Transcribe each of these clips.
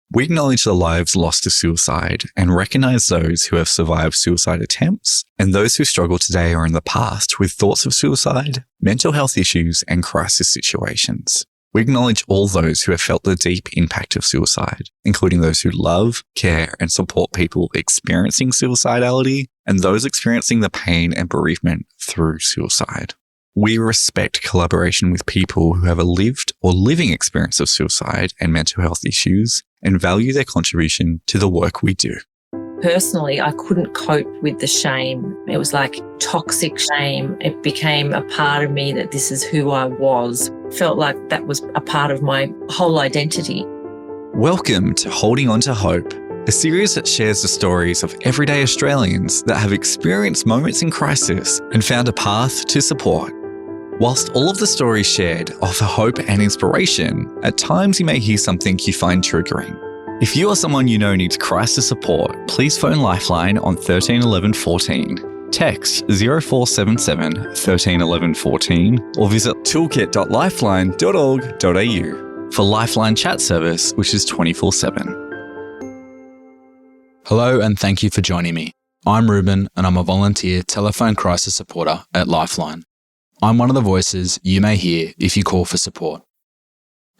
We acknowledge the lives lost to suicide and recognise those who have survived suicide attempts and those who struggle today or in the past with thoughts of suicide, mental health issues, and crisis situations. We acknowledge all those who have felt the deep impact of suicide, including those who love, care, and support people experiencing suicidality and those experiencing the pain and bereavement through suicide. We respect collaboration with people who have a lived or living experience of suicide and mental health issues and value their contribution to the work we do. Personally, I couldn't cope with the shame. It was like toxic shame. It became a part of me that this is who I was. Felt like that was a part of my whole identity. Welcome to Holding On to Hope, a series that shares the stories of everyday Australians that have experienced moments in crisis and found a path to support. Whilst all of the stories shared offer hope and inspiration, at times you may hear something you find triggering. If you or someone you know needs crisis support, please phone Lifeline on 13 11 14, text 0477 13 11 14, or visit toolkit.lifeline.org.au for Lifeline chat service, which is 24/7. Hello and thank you for joining me. I'm Ruben and I'm a volunteer telephone crisis supporter at Lifeline. I'm one of the voices you may hear if you call for support.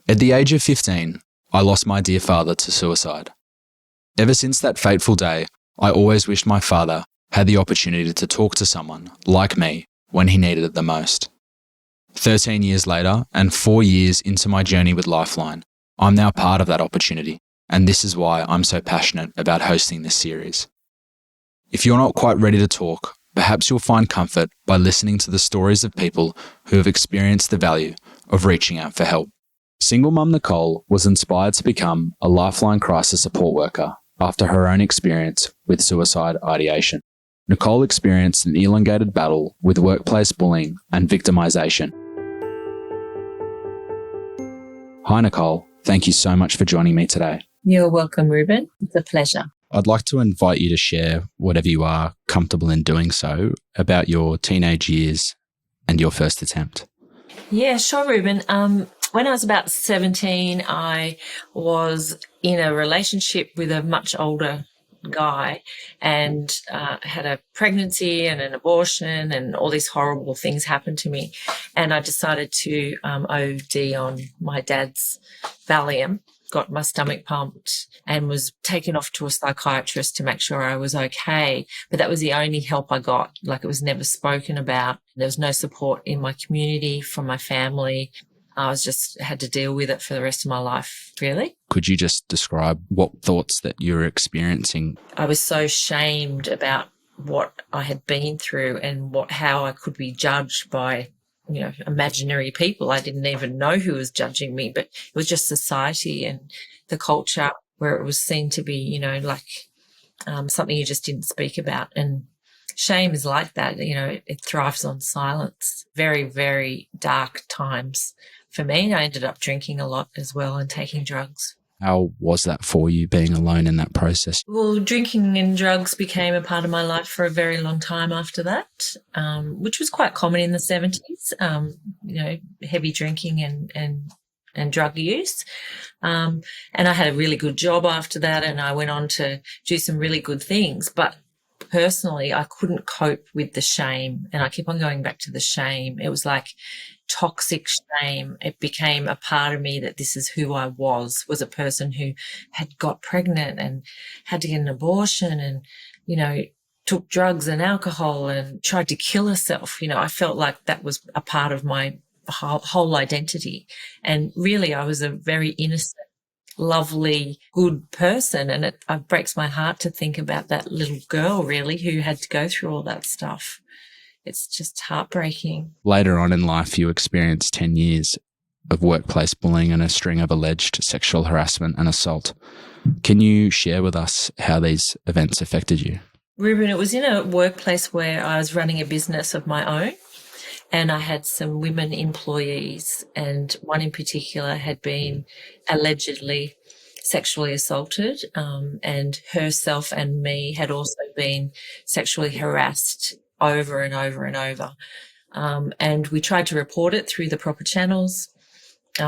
At the age of 15, I lost my dear father to suicide. Ever since that fateful day, I always wished my father had the opportunity to talk to someone like me when he needed it the most. 13 years later and 4 years into my journey with Lifeline, I'm now part of that opportunity, and this is why I'm so passionate about hosting this series. If you're not quite ready to talk, perhaps you'll find comfort by listening to the stories of people who have experienced the value of reaching out for help. Single mum Nicole was inspired to become a Lifeline crisis support worker after her own experience with suicide ideation. Nicole experienced an elongated battle with workplace bullying and victimisation. Hi Nicole, thank you so much for joining me today. You're welcome, Ruben. It's a pleasure. I'd like to invite you to share whatever you are comfortable in doing so about your teenage years and your first attempt. Yeah, sure, Ruben. When I was about 17, I was in a relationship with a much older guy and had a pregnancy and an abortion, and all these horrible things happened to me. And I decided to OD on my dad's Valium, got my stomach pumped and was taken off to a psychiatrist to make sure I was okay. But that was the only help I got. Like, it was never spoken about. There was no support in my community from my family. I was just had to deal with it for the rest of my life, really. Could you just describe what thoughts that you were experiencing? I was so shamed about what I had been through and how I could be judged by, imaginary people. I didn't even know who was judging me, but it was just society and the culture where it was seen to be, something you just didn't speak about. And shame is like that, it thrives on silence. Very, very dark times for me. I ended up drinking a lot as well and taking drugs. How was that for you, being alone in that process? Well, drinking and drugs became a part of my life for a very long time after that, which was quite common in the 70s, heavy drinking and drug use. And I had a really good job after that, and I went on to do some really good things. But personally, I couldn't cope with the shame, and I keep on going back to the shame. It was like toxic shame. It became a part of me that this is who I was a person who had got pregnant and had to get an abortion and, took drugs and alcohol and tried to kill herself. I felt like that was a part of my whole identity. And really, I was a very innocent, lovely, good person. And it breaks my heart to think about that little girl, really, who had to go through all that stuff. It's just heartbreaking. Later on in life, you experienced 10 years of workplace bullying and a string of alleged sexual harassment and assault. Can you share with us how these events affected you? Ruben, it was in a workplace where I was running a business of my own, and I had some women employees, and one in particular had been allegedly sexually assaulted, and herself and me had also been sexually harassed over and over and over. And we tried to report it through the proper channels.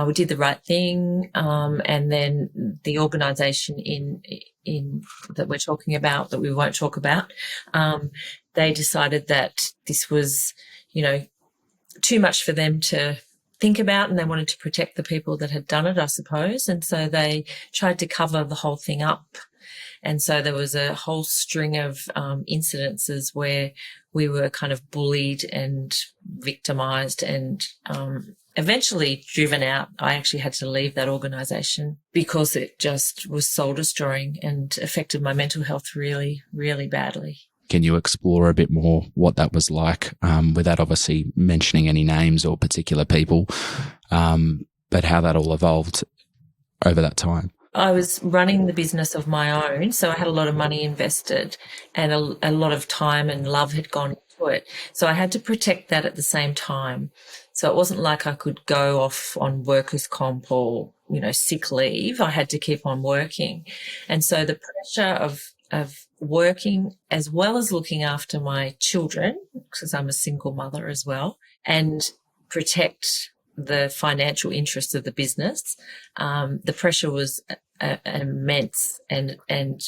we did the right thing. And then the organisation in that we're talking about, that we won't talk about, they decided that this was, too much for them to think about, and they wanted to protect the people that had done it, I suppose. And so they tried to cover the whole thing up. And so there was a whole string of incidences where we were kind of bullied and victimised and eventually driven out. I actually had to leave that organisation because it just was soul destroying and affected my mental health really, really badly. Can you explore a bit more what that was like, without obviously mentioning any names or particular people, but how that all evolved over that time? I was running the business of my own, so I had a lot of money invested and a lot of time and love had gone into it. So I had to protect that at the same time. So it wasn't like I could go off on workers' comp or, sick leave. I had to keep on working. And so the pressure of working as well as looking after my children, because I'm a single mother as well, and protect the financial interests of the business, the pressure was immense, and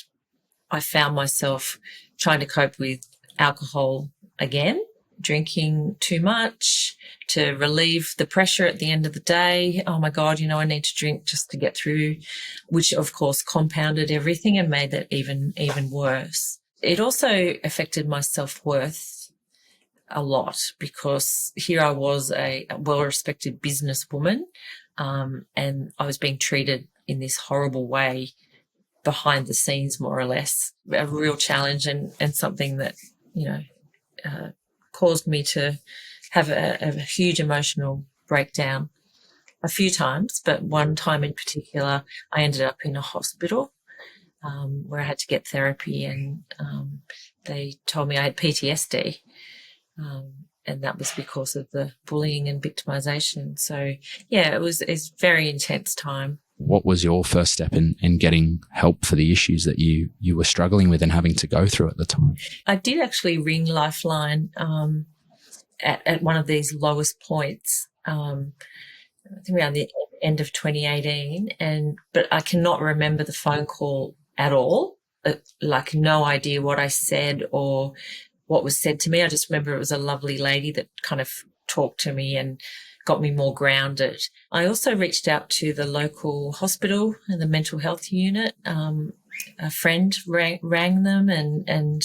I found myself trying to cope with alcohol again, drinking too much to relieve the pressure at the end of the day. Oh my God, I need to drink just to get through, which of course compounded everything and made it even worse. It also affected my self-worth a lot, because here I was a well-respected businesswoman, and I was being treated in this horrible way behind the scenes, more or less. A real challenge and something that, caused me to have a huge emotional breakdown a few times, but one time in particular, I ended up in a hospital where I had to get therapy, and they told me I had PTSD. And that was because of the bullying and victimisation. So, yeah, it's a very intense time. What was your first step in getting help for the issues that you were struggling with and having to go through at the time? I did actually ring Lifeline at one of these lowest points, I think around the end of 2018, but I cannot remember the phone call at all, like no idea what I said or what was said to me. I just remember it was a lovely lady that kind of talked to me and got me more grounded. I also reached out to the local hospital and the mental health unit. A friend rang them, and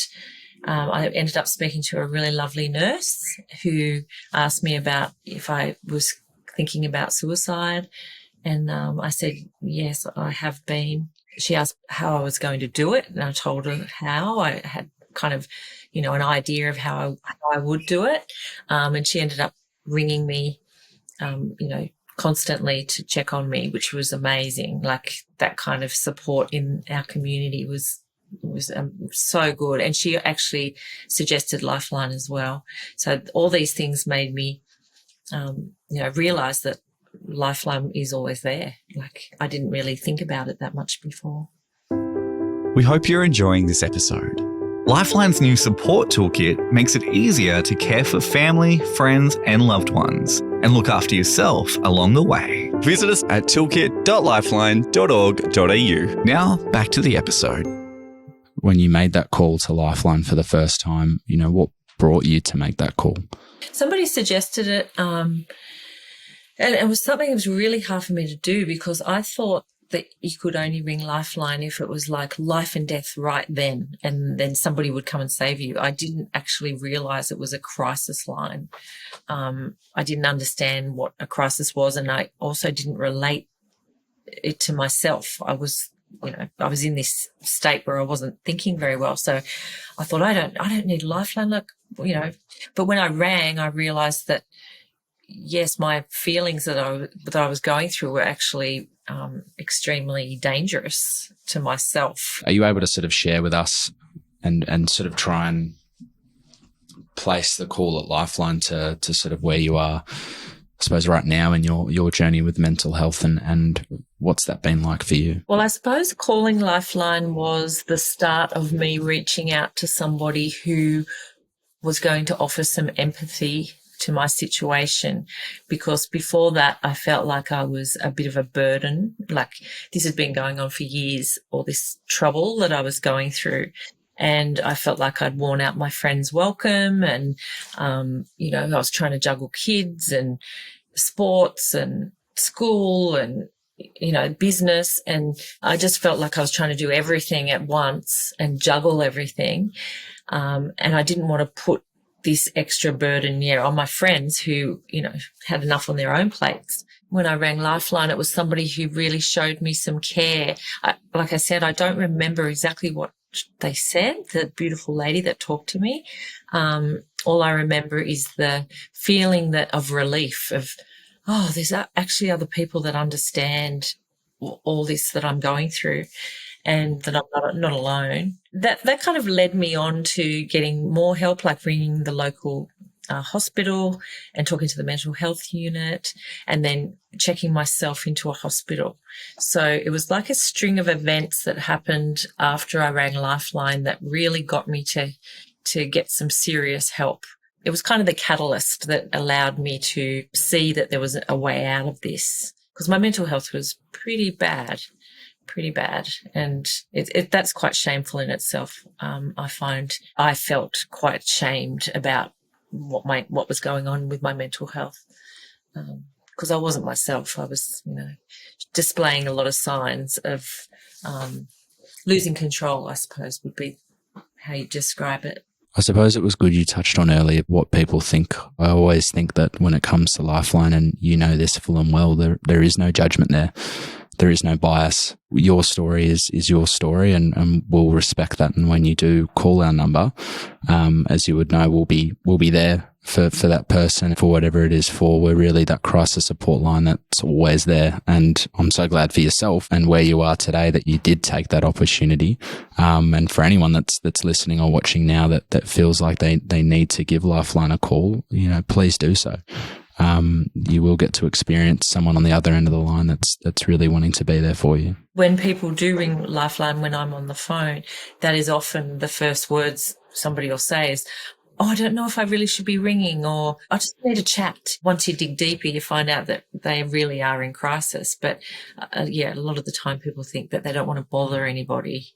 I ended up speaking to a really lovely nurse who asked me about if I was thinking about suicide. And I said, yes, I have been. She asked how I was going to do it, and I told her how. I had kind of, an idea of how I would do it. And she ended up ringing me, constantly to check on me, which was amazing. Like, that kind of support in our community was so good. And she actually suggested Lifeline as well. So all these things made me, realize that Lifeline is always there. Like, I didn't really think about it that much before. We hope you're enjoying this episode. Lifeline's new support toolkit makes it easier to care for family, friends, and loved ones, and look after yourself along the way. Visit us at toolkit.lifeline.org.au. Now, back to the episode. When you made that call to Lifeline for the first time, what brought you to make that call? Somebody suggested it, and it was something that was really hard for me to do, because I thought that you could only ring Lifeline if it was like life and death right then, and then somebody would come and save you. I didn't actually realise it was a crisis line. I didn't understand what a crisis was, and I also didn't relate it to myself. I was in this state where I wasn't thinking very well. So I thought, I don't need Lifeline, but when I rang, I realised that, yes, my feelings that I was going through were actually extremely dangerous to myself. Are you able to sort of share with us and sort of try and place the call at Lifeline to sort of where you are, I suppose, right now in your journey with mental health, and what's that been like for you? Well, I suppose calling Lifeline was the start of me reaching out to somebody who was going to offer some empathy to my situation, because before that I felt like I was a bit of a burden. Like this had been going on for years, all this trouble that I was going through. And I felt like I'd worn out my friends' welcome, and, I was trying to juggle kids and sports and school and, business. And I just felt like I was trying to do everything at once and juggle everything. And I didn't want to put this extra burden, on my friends who, had enough on their own plates. When I rang Lifeline, it was somebody who really showed me some care. Like I said, I don't remember exactly what they said, the beautiful lady that talked to me. All I remember is the feeling of relief of, there's actually other people that understand all this that I'm going through, and that I'm not alone. That kind of led me on to getting more help, like ringing the local hospital and talking to the mental health unit, and then checking myself into a hospital. So it was like a string of events that happened after I rang Lifeline that really got me to get some serious help. It was kind of the catalyst that allowed me to see that there was a way out of this, because my mental health was pretty bad. And that's quite shameful in itself. I find I felt quite shamed about what was going on with my mental health, because I wasn't myself. I was, displaying a lot of signs of losing control, I suppose, would be how you describe it. I suppose it was good you touched on earlier what people think. I always think that when it comes to Lifeline, and this full and well, there is no judgment there. There is no bias. Your story is your story, and we'll respect that. And when you do call our number, as you would know, we'll be there for that person, for whatever it is for. We're really that crisis support line that's always there. And I'm so glad for yourself and where you are today that you did take that opportunity. And for anyone that's listening or watching now that feels like they need to give Lifeline a call, please do so. You will get to experience someone on the other end of the line that's really wanting to be there for you. When people do ring Lifeline when I'm on the phone, that is often the first words somebody will say is, I don't know if I really should be ringing, or I just need a chat. Once you dig deeper, you find out that they really are in crisis. But a lot of the time people think that they don't want to bother anybody.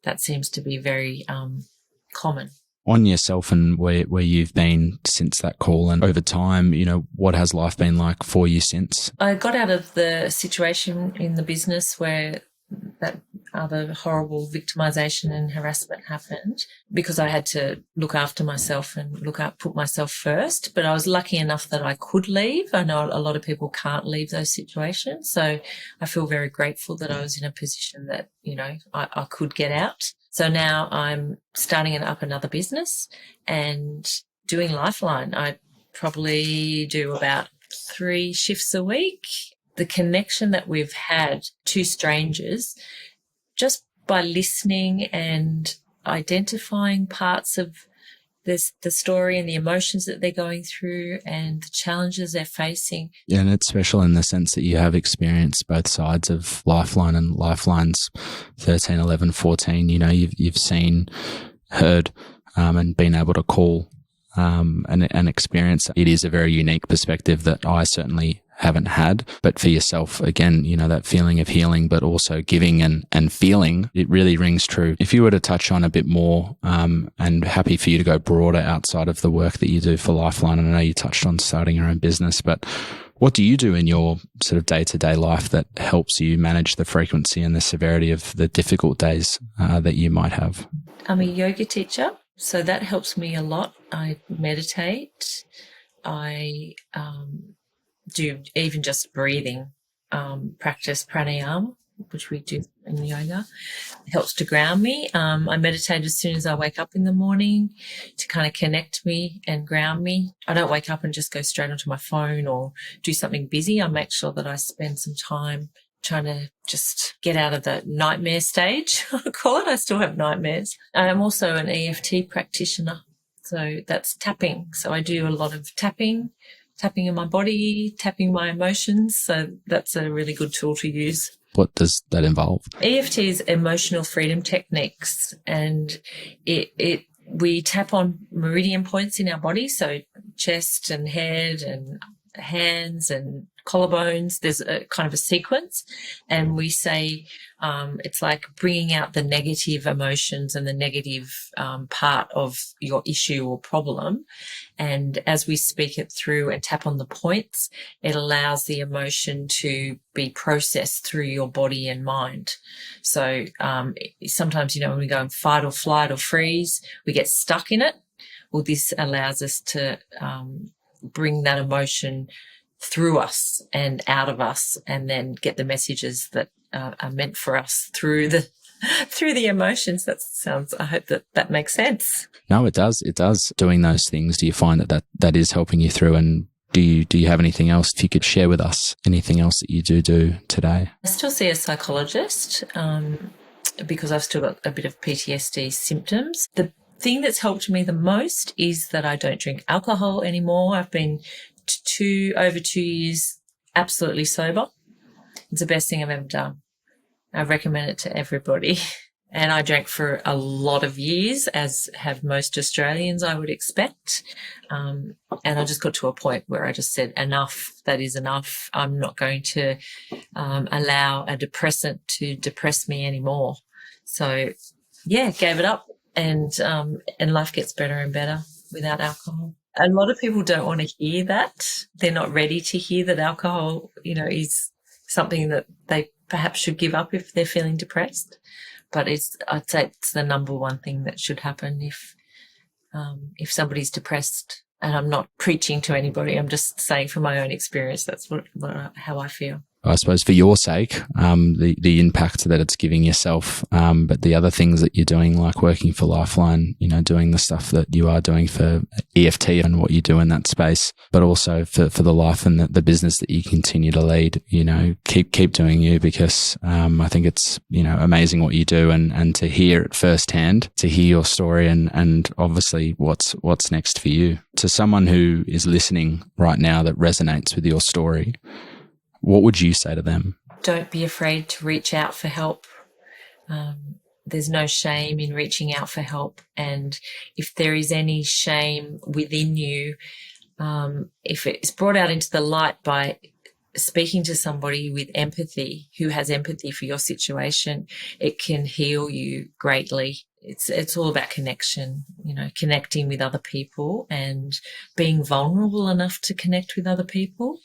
That seems to be very common. On yourself and where you've been since that call, and over time, what has life been like for you since? I got out of the situation in the business where that other horrible victimisation and harassment happened, because I had to look after myself and put myself first. But I was lucky enough that I could leave. I know a lot of people can't leave those situations. So I feel very grateful that I was in a position that, I could get out. So now I'm starting up another business and doing Lifeline. I probably do about 3 shifts a week. The connection that we've had to strangers, just by listening and identifying parts of the story and the emotions that they're going through and the challenges they're facing. Yeah, and it's special in the sense that you have experienced both sides of Lifeline and Lifeline's 13, 11, 14. You've seen, heard, and been able to call and experience. It is a very unique perspective that I certainly haven't had. But for yourself, again, that feeling of healing, but also giving and feeling, it really rings true. If you were to touch on a bit more, and happy for you to go broader outside of the work that you do for Lifeline. And I know you touched on starting your own business, but what do you do in your sort of day-to-day life that helps you manage the frequency and the severity of the difficult days that you might have? I'm a yoga teacher, so that helps me a lot. I meditate. I do even just breathing, practice pranayama, which we do in yoga. It helps to ground me. I meditate as soon as I wake up in the morning to kind of connect me and ground me. I don't wake up and just go straight onto my phone or do something busy. I make sure that I spend some time trying to just get out of the nightmare stage, I call it. I still have nightmares. I'm also an EFT practitioner, so that's tapping. So I do a lot of tapping in my body, tapping my emotions. So that's a really good tool to use. What does that involve? EFT is emotional freedom techniques, and we tap on meridian points in our body. So chest and head and hands and collarbones. There's a kind of a sequence, and we say it's like bringing out the negative emotions and the negative part of your issue or problem. And as we speak it through and tap on the points, it allows the emotion to be processed through your body and mind. So sometimes, you know, when we go in fight or flight or freeze, we get stuck in it. Well, this allows us to bring that emotion through us and out of us, and then get the messages that are meant for us through the emotions. I hope that makes sense. No, it does. It does. Doing those things, do you find that is helping you through? And do you have anything else? If you could share with us anything else that you do today? I still see a psychologist because I've still got a bit of PTSD symptoms. The thing that's helped me the most is that I don't drink alcohol anymore. I've been over 2 years absolutely sober. It's the best thing I've ever done. I recommend it to everybody. And I drank for a lot of years, as have most Australians, I would expect. And I just got to a point where I just said, enough, that is enough. I'm not going to allow a depressant to depress me anymore. So, yeah, gave it up, and life gets better and better without alcohol. A lot of people don't want to hear that. They're not ready to hear that alcohol, you know, is something that they perhaps should give up if they're feeling depressed. But I'd say it's the number one thing that should happen if somebody's depressed. And I'm not preaching to anybody. I'm just saying from my own experience, that's how I feel. I suppose for your sake, the impact that it's giving yourself, but the other things that you're doing, like working for Lifeline, you know, doing the stuff that you are doing for EFT and what you do in that space, but also for the life and the business that you continue to lead, you know, keep doing you, because I think it's, you know, amazing what you do, and to hear it firsthand, to hear your story and obviously what's next for you. To someone who is listening right now that resonates with your story, what would you say to them? Don't be afraid to reach out for help. There's no shame in reaching out for help. And if there is any shame within you, if it's brought out into the light by speaking to somebody with empathy, who has empathy for your situation, it can heal you greatly. It's all about connection, you know, connecting with other people and being vulnerable enough to connect with other people.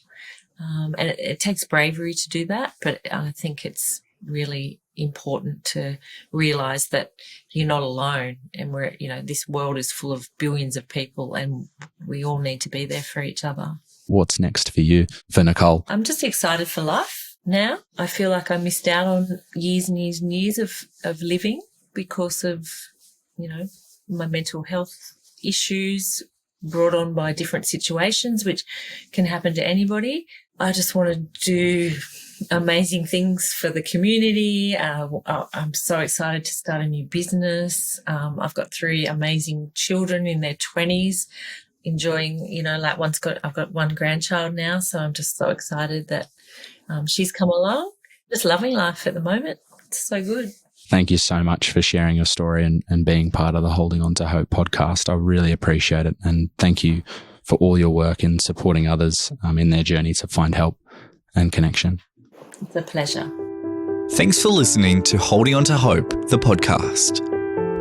And it takes bravery to do that, but I think it's really important to realise that you're not alone, and we're, you know, this world is full of billions of people, and we all need to be there for each other. What's next for you, for Nicole? I'm just excited for life now. I feel like I missed out on years and years and years of living because of, you know, my mental health issues brought on by different situations, which can happen to anybody. I just want to do amazing things for the community. I'm so excited to start a new business. I've got 3 amazing children in their 20s, enjoying, you know, like I've got 1 grandchild now, so I'm just so excited that she's come along. Just loving life at the moment. It's so good. Thank you so much for sharing your story and being part of the Holding On to Hope podcast. I really appreciate it. And thank you for all your work in supporting others in their journey to find help and connection. It's a pleasure. Thanks for listening to Holding On to Hope, the podcast.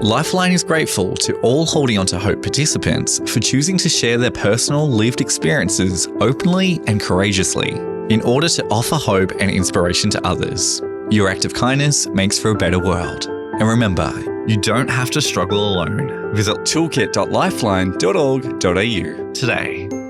Lifeline is grateful to all Holding On to Hope participants for choosing to share their personal lived experiences openly and courageously in order to offer hope and inspiration to others. Your act of kindness makes for a better world. And remember, you don't have to struggle alone. Visit toolkit.lifeline.org.au today.